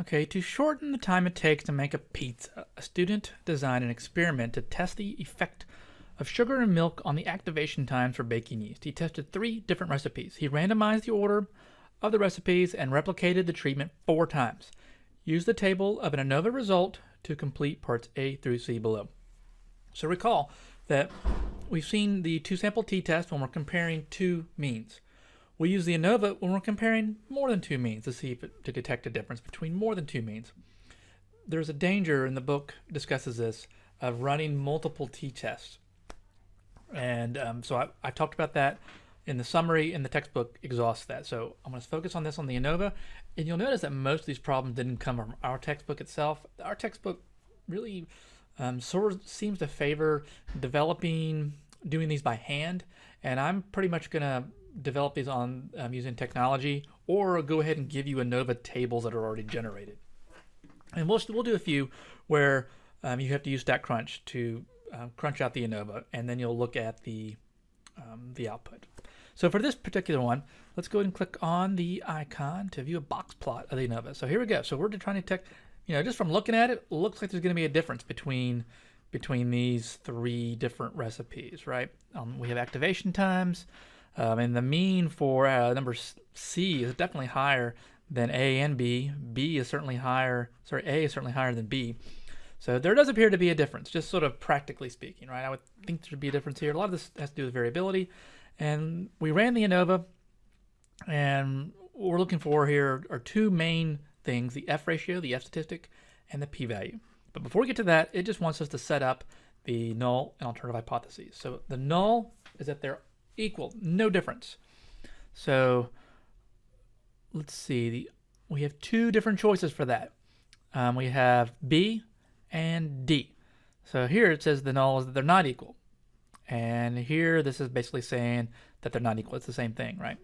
Okay, to shorten the time it takes to make a pizza, a student designed an experiment to test the effect of sugar and milk on the activation times for baking yeast. He tested 3 different recipes. He randomized the order of the recipes and replicated the treatment 4 times. Use the table of an ANOVA result to complete parts A through C below. So recall that we've seen the 2-sample t-test when we're comparing 2 means. We use the ANOVA when we're comparing more than 2 means to detect a difference between more than 2 means. There's a danger, and the book discusses this, of running multiple t-tests. And so I talked about that in the summary, and the textbook exhausts that. So I'm going to focus on this on the ANOVA, and you'll notice that most of these problems didn't come from our textbook itself. Our textbook really sort of seems to favor doing these by hand, and I'm pretty much going to develop these on using technology, or go ahead and give you ANOVA tables that are already generated. And we'll do a few where you have to use StatCrunch to crunch out the ANOVA, and then you'll look at the output. So for this particular one, let's go ahead and click on the icon to view a box plot of the ANOVA. So here we go. So we're trying to detect, just from looking at it, looks like there's going to be a difference between these 3 different recipes, right? We have activation times, and the mean for number C is definitely higher than A and B. A is certainly higher than B. So there does appear to be a difference, just sort of practically speaking, right? I would think there should be a difference here. A lot of this has to do with variability. And we ran the ANOVA, and what we're looking for here are 2 main things: the F ratio, the F statistic, and the p-value. But before we get to that, it just wants us to set up the null and alternative hypotheses. So the null is that they're equal, no difference. So let's see, we have 2 different choices for that. We have B and D. So here it says the null is that they're not equal. And here this is basically saying that they're not equal. It's the same thing, right?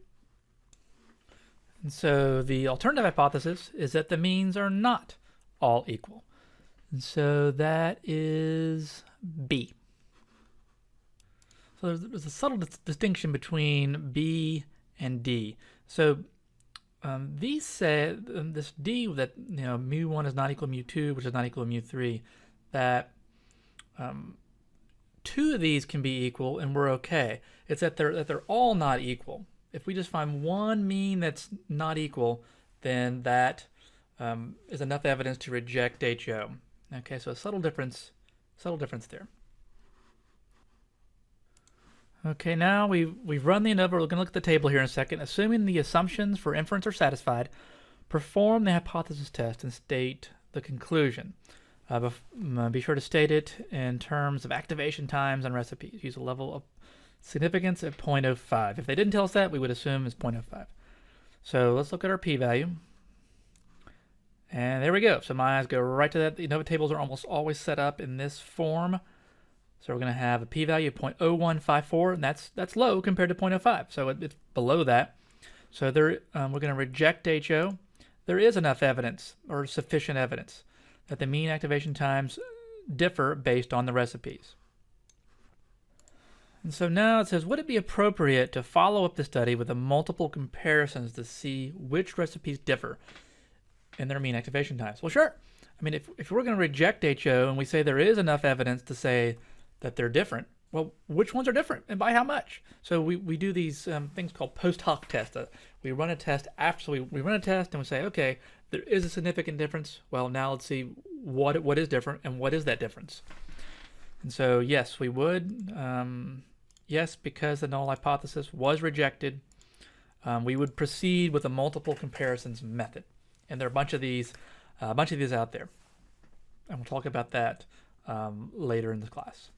And so the alternative hypothesis is that the means are not all equal. And so that is B. So there's a subtle distinction between B and D. So these say this D, that mu1 is not equal to mu2, which is not equal to mu3, that 2 of these can be equal and we're okay. It's that they're all not equal. If we just find one mean that's not equal, then that is enough evidence to reject HO. Okay, so a subtle difference there. Okay, now we've run the ANOVA. We're going to look at the table here in a second. Assuming the assumptions for inference are satisfied, perform the hypothesis test and state the conclusion. Be sure to state it in terms of activation times and recipes. Use a level of significance at 0.05. If they didn't tell us that, we would assume it's 0.05. So let's look at our p-value. And there we go. So my eyes go right to that. The ANOVA tables are almost always set up in this form. So we're going to have a p-value of 0.0154, and that's low compared to 0.05. So it's below that. So we're going to reject HO. There is enough evidence, or sufficient evidence, that the mean activation times differ based on the recipes. And so now it says, would it be appropriate to follow up the study with multiple comparisons to see which recipes differ in their mean activation times? Well, sure. I mean, if we're going to reject HO and we say there is enough evidence to say that they're different, well, which ones are different and by how much? So we do these things called post hoc tests. We run a test after, so we run a test and we say, okay, there is a significant difference. Well, now let's see what is different and what is that difference. And so yes, we would. Yes, because the null hypothesis was rejected, we would proceed with a multiple comparisons method. And there are a bunch of these out there, and we'll talk about that later in the class.